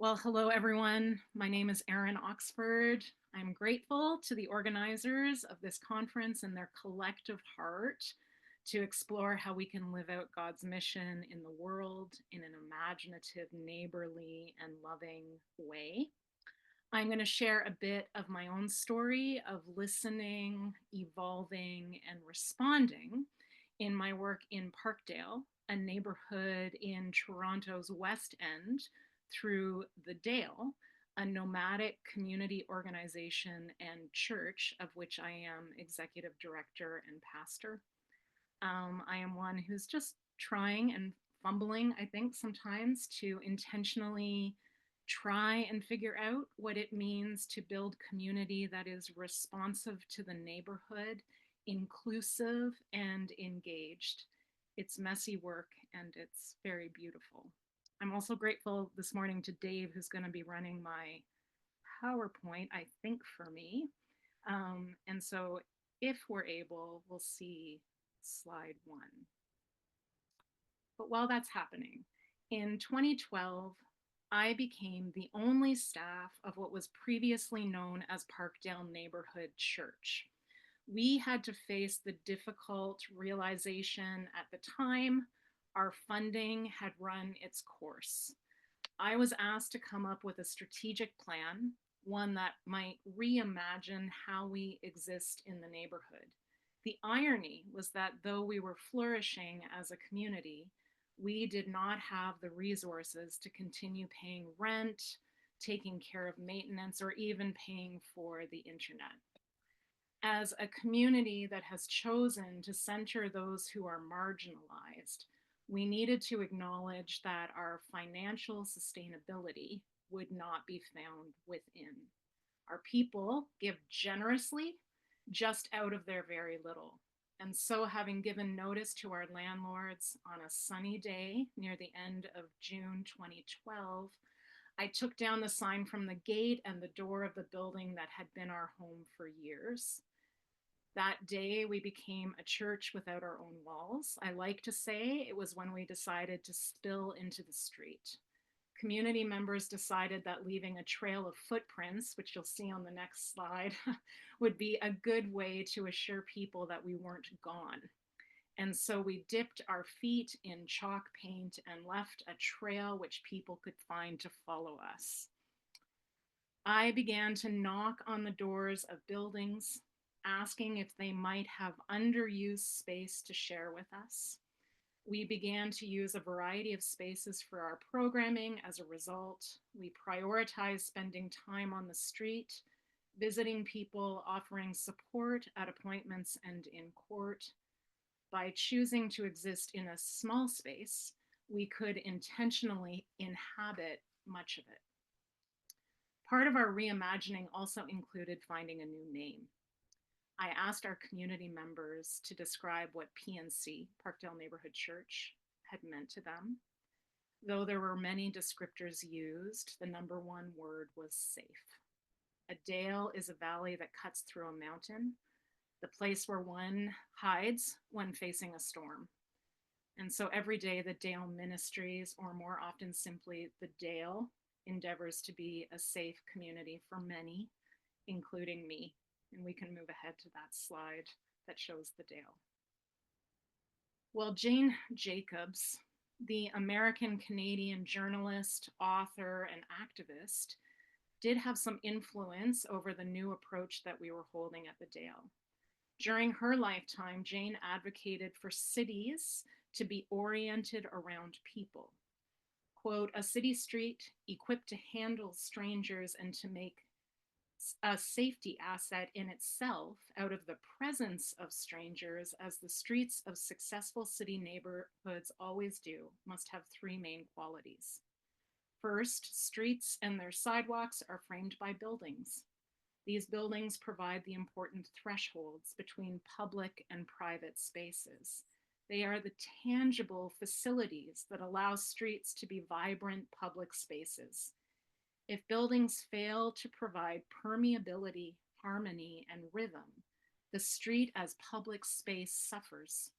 Well, hello everyone. My name is Erinn Oxford. I'm grateful to the organizers of this conference and their collective heart to explore how we can live out God's mission in the world in an imaginative, neighborly, and loving way. I'm going to share a bit of my own story of listening, evolving, and responding in my work in Parkdale, a neighborhood in Toronto's West End, through the Dale, a nomadic community organization and church of which I am executive director and pastor. I am one who's just trying and fumbling, I think, sometimes to intentionally try and figure out what it means to build community that is responsive to the neighborhood, inclusive, and engaged. It's messy work and it's very beautiful. I'm also grateful this morning to Dave, who's going to be running my PowerPoint, I think, for me. And so, if we're able, we'll see slide one. But while that's happening, in 2012, I became the only staff of what was previously known as Parkdale Neighbourhood Church. We had to face the difficult realization at the time our funding had run its course. I was asked to come up with a strategic plan, one that might reimagine how we exist in the neighborhood. The irony was that though we were flourishing as a community, we did not have the resources to continue paying rent, taking care of maintenance, or even paying for the internet. As a community that has chosen to center those who are marginalized, we needed to acknowledge that our financial sustainability would not be found within. Our people give generously just out of their very little. And so, having given notice to our landlords on a sunny day near the end of June 2012, I took down the sign from the gate and the door of the building that had been our home for years. That day, we became a church without our own walls. I like to say it was when we decided to spill into the street. Community members decided that leaving a trail of footprints, which you'll see on the next slide, would be a good way to assure people that we weren't gone. And so we dipped our feet in chalk paint and left a trail which people could find to follow us. I began to knock on the doors of buildings, asking if they might have underused space to share with us. We began to use a variety of spaces for our programming. As a result, we prioritized spending time on the street, visiting people, offering support at appointments and in court. By choosing to exist in a small space, we could intentionally inhabit much of it. Part of our reimagining also included finding a new name. I asked our community members to describe what PNC, Parkdale Neighbourhood Church, had meant to them. Though there were many descriptors used, the number one word was safe. A dale is a valley that cuts through a mountain, the place where one hides when facing a storm. And so every day, the Dale Ministries, or more often simply the Dale, endeavors to be a safe community for many, including me. And we can move ahead to that slide that shows the Dale. Well, Jane Jacobs, the American Canadian journalist, author, and activist, did have some influence over the new approach that we were holding at the Dale. During her lifetime, Jane advocated for cities to be oriented around people. Quote, a city street equipped to handle strangers and to make a safety asset in itself out of the presence of strangers, as the streets of successful city neighborhoods always do, must have three main qualities. First, streets and their sidewalks are framed by buildings. These buildings provide the important thresholds between public and private spaces. They are the tangible facilities that allow streets to be vibrant public spaces. If buildings fail to provide permeability, harmony, and rhythm, the street as public space suffers.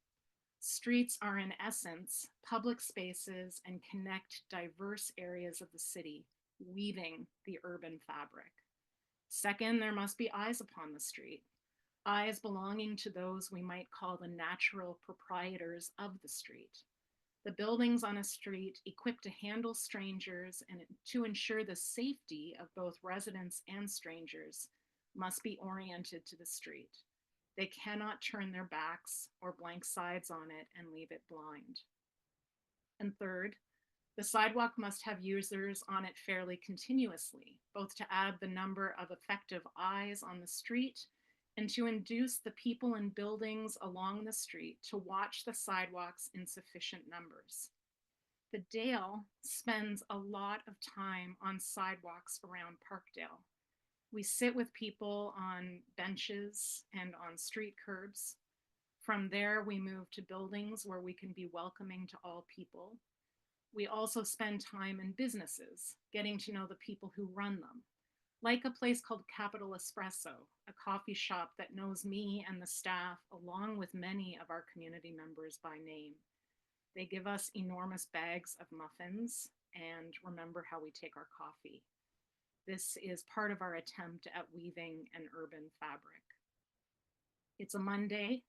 Streets are, in essence, public spaces and connect diverse areas of the city, weaving the urban fabric. Second, there must be eyes upon the street, eyes belonging to those we might call the natural proprietors of the street. The buildings on a street equipped to handle strangers and to ensure the safety of both residents and strangers must be oriented to the street. They cannot turn their backs or blank sides on it and leave it blind. And third, the sidewalk must have users on it fairly continuously, both to add the number of effective eyes on the street and to induce the people and buildings along the street to watch the sidewalks in sufficient numbers. The Dale spends a lot of time on sidewalks around Parkdale. We sit with people on benches and on street curbs. From there, we move to buildings where we can be welcoming to all people. We also spend time in businesses, getting to know the people who run them, like a place called Capital Espresso, a coffee shop that knows me and the staff, along with many of our community members by name. They give us enormous bags of muffins and remember how we take our coffee. This is part of our attempt at weaving an urban fabric. It's a Monday,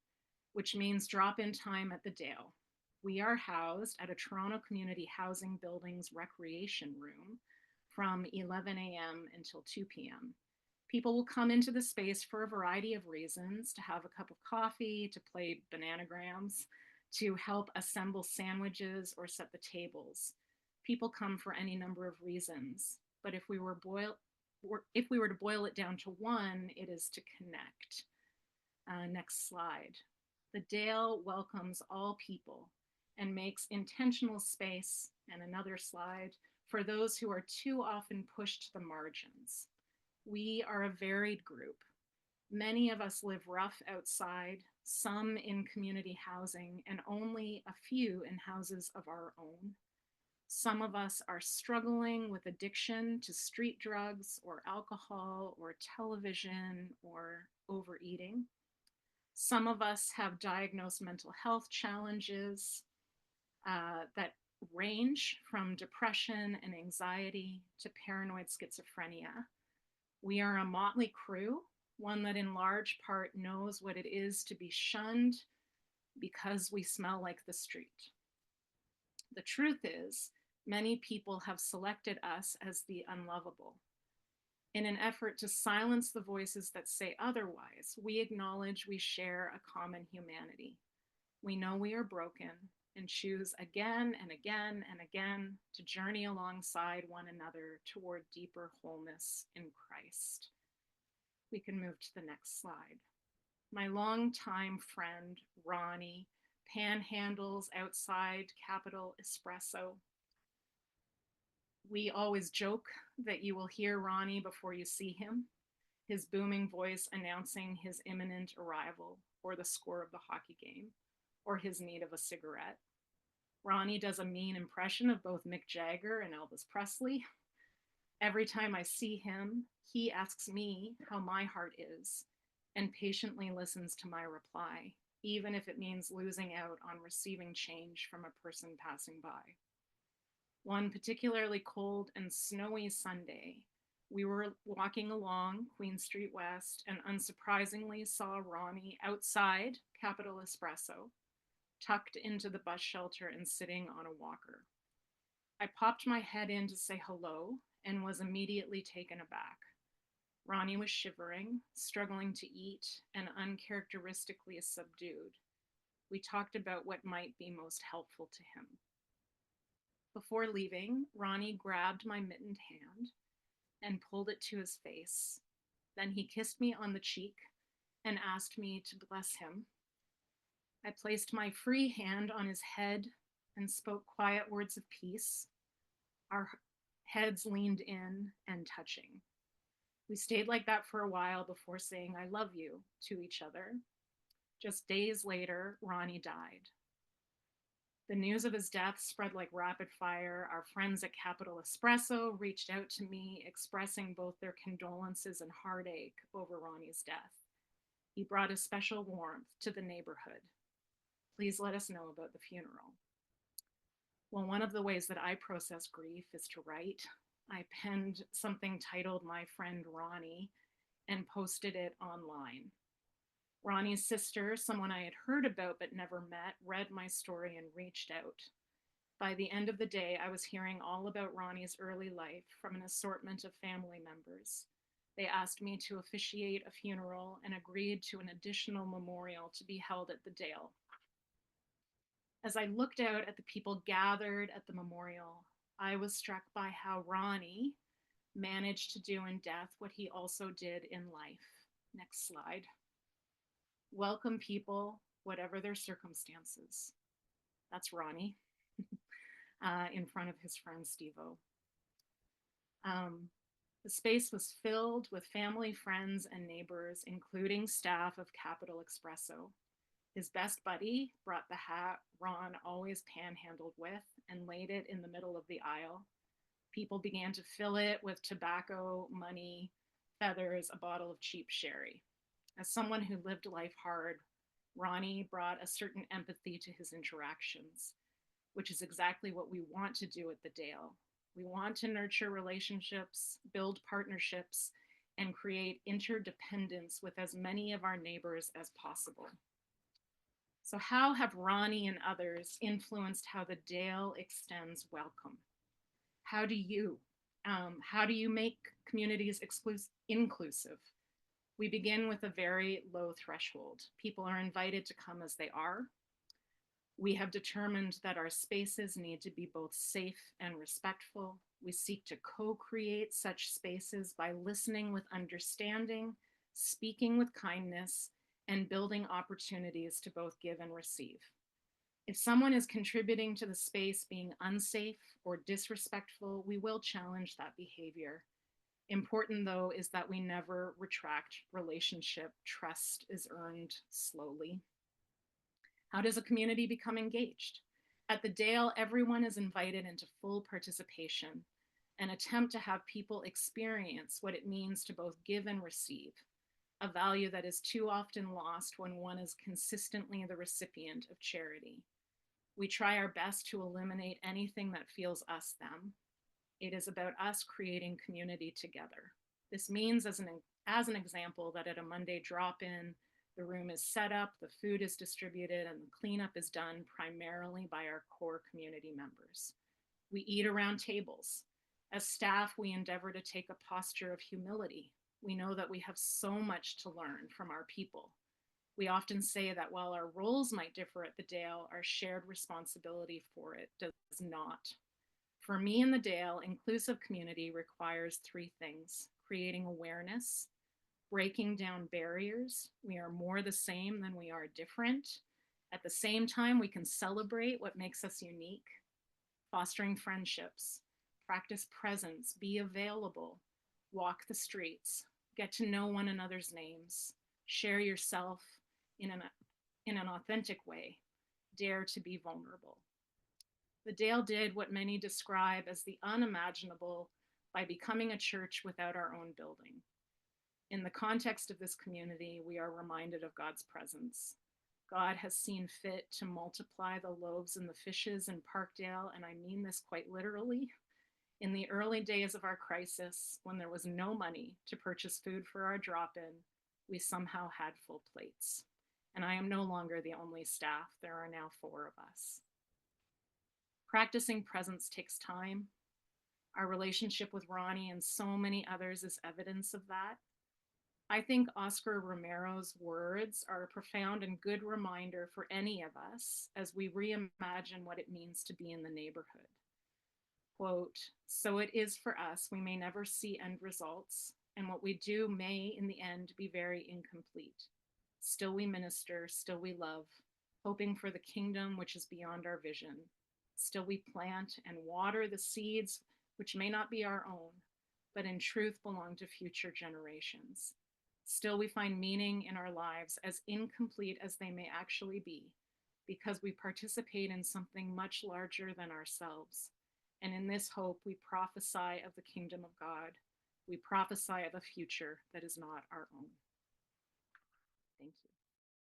which means drop-in time at the Dale. We are housed at a Toronto Community Housing Building's recreation room from 11 a.m. until 2 p.m. People will come into the space for a variety of reasons, to have a cup of coffee, to play bananagrams, to help assemble sandwiches or set the tables. People come for any number of reasons, but if we were to boil it down to one, it is to connect. Next slide. The Dale welcomes all people and makes intentional space, and another slide, for those who are too often pushed to the margins. We are a varied group. Many of us live rough outside, some in community housing, and only a few in houses of our own. Some of us are struggling with addiction to street drugs or alcohol or television or overeating. Some of us have diagnosed mental health challenges that range from depression and anxiety to paranoid schizophrenia. We are a motley crew, one that in large part knows what it is to be shunned because we smell like the street. The truth is, many people have selected us as the unlovable. In an effort to silence the voices that say otherwise, we acknowledge we share a common humanity. We know we are broken and choose again and again and again to journey alongside one another toward deeper wholeness in Christ. We can move to the next slide. My longtime friend, Ronnie, panhandles outside Capital Espresso. We always joke that you will hear Ronnie before you see him, his booming voice announcing his imminent arrival, or the score of the hockey game, or his need of a cigarette. Ronnie does a mean impression of both Mick Jagger and Elvis Presley. Every time I see him, he asks me how my heart is and patiently listens to my reply, even if it means losing out on receiving change from a person passing by. One particularly cold and snowy Sunday, we were walking along Queen Street West and unsurprisingly saw Ronnie outside Capital Espresso, tucked into the bus shelter and sitting on a walker. I popped my head in to say hello and was immediately taken aback. Ronnie was shivering, struggling to eat, and uncharacteristically subdued. We talked about what might be most helpful to him. Before leaving, Ronnie grabbed my mittened hand and pulled it to his face. Then he kissed me on the cheek and asked me to bless him. I placed my free hand on his head and spoke quiet words of peace. Our heads leaned in and touching. We stayed like that for a while before saying "I love you" to each other. Just days later, Ronnie died. The news of his death spread like rapid fire. Our friends at Capital Espresso reached out to me, expressing both their condolences and heartache over Ronnie's death. He brought a special warmth to the neighborhood. Please let us know about the funeral. Well, one of the ways that I process grief is to write. I penned something titled My Friend Ronnie and posted it online. Ronnie's sister, someone I had heard about but never met, read my story and reached out. By the end of the day, I was hearing all about Ronnie's early life from an assortment of family members. They asked me to officiate a funeral and agreed to an additional memorial to be held at the Dale. As I looked out at the people gathered at the memorial, I was struck by how Ronnie managed to do in death what he also did in life. Next slide. Welcome people, whatever their circumstances. That's Ronnie in front of his friend Steve-O. The space was filled with family, friends, and neighbors, including staff of Capital Espresso. His best buddy brought the hat Ron always panhandled with and laid it in the middle of the aisle. People began to fill it with tobacco, money, feathers, a bottle of cheap sherry. As someone who lived life hard, Ronnie brought a certain empathy to his interactions, which is exactly what we want to do at the Dale. We want to nurture relationships, build partnerships, and create interdependence with as many of our neighbors as possible. So how have Ronnie and others influenced how the Dale extends welcome? How do you make communities inclusive? We begin with a very low threshold. People are invited to come as they are. We have determined that our spaces need to be both safe and respectful. We seek to co-create such spaces by listening with understanding, speaking with kindness, and building opportunities to both give and receive. If someone is contributing to the space being unsafe or disrespectful, we will challenge that behavior. Important, though, is that we never retract relationship. Trust is earned slowly. How does a community become engaged? At the Dale, everyone is invited into full participation, an attempt to have people experience what it means to both give and receive, a value that is too often lost when one is consistently the recipient of charity. We try our best to eliminate anything that feels us, them. It is about us creating community together. This means, as an example, that at a Monday drop-in, the room is set up, the food is distributed, and the cleanup is done primarily by our core community members. We eat around tables. As staff, we endeavor to take a posture of humility. We know that we have so much to learn from our people. We often say that while our roles might differ at the Dale, our shared responsibility for it does not. For me in the Dale, inclusive community requires three things: creating awareness, breaking down barriers. We are more the same than we are different. At the same time, we can celebrate what makes us unique, fostering friendships, practice presence, be available, walk the streets, get to know one another's names, share yourself in an authentic way, dare to be vulnerable. The Dale did what many describe as the unimaginable by becoming a church without our own building. In the context of this community, we are reminded of God's presence. God has seen fit to multiply the loaves and the fishes in Parkdale, and I mean this quite literally. In the early days of our crisis, when there was no money to purchase food for our drop-in, we somehow had full plates. And I am no longer the only staff. There are now 4 of us. Practicing presence takes time. Our relationship with Ronnie and so many others is evidence of that. I think Oscar Romero's words are a profound and good reminder for any of us as we reimagine what it means to be in the neighborhood. Quote, "So it is for us, we may never see end results, and what we do may in the end be very incomplete. Still we minister, still we love, hoping for the kingdom which is beyond our vision. Still we plant and water the seeds which may not be our own, but in truth belong to future generations. Still we find meaning in our lives, as incomplete as they may actually be, because we participate in something much larger than ourselves. And in this hope, we prophesy of the kingdom of God. We prophesy of a future that is not our own." Thank you.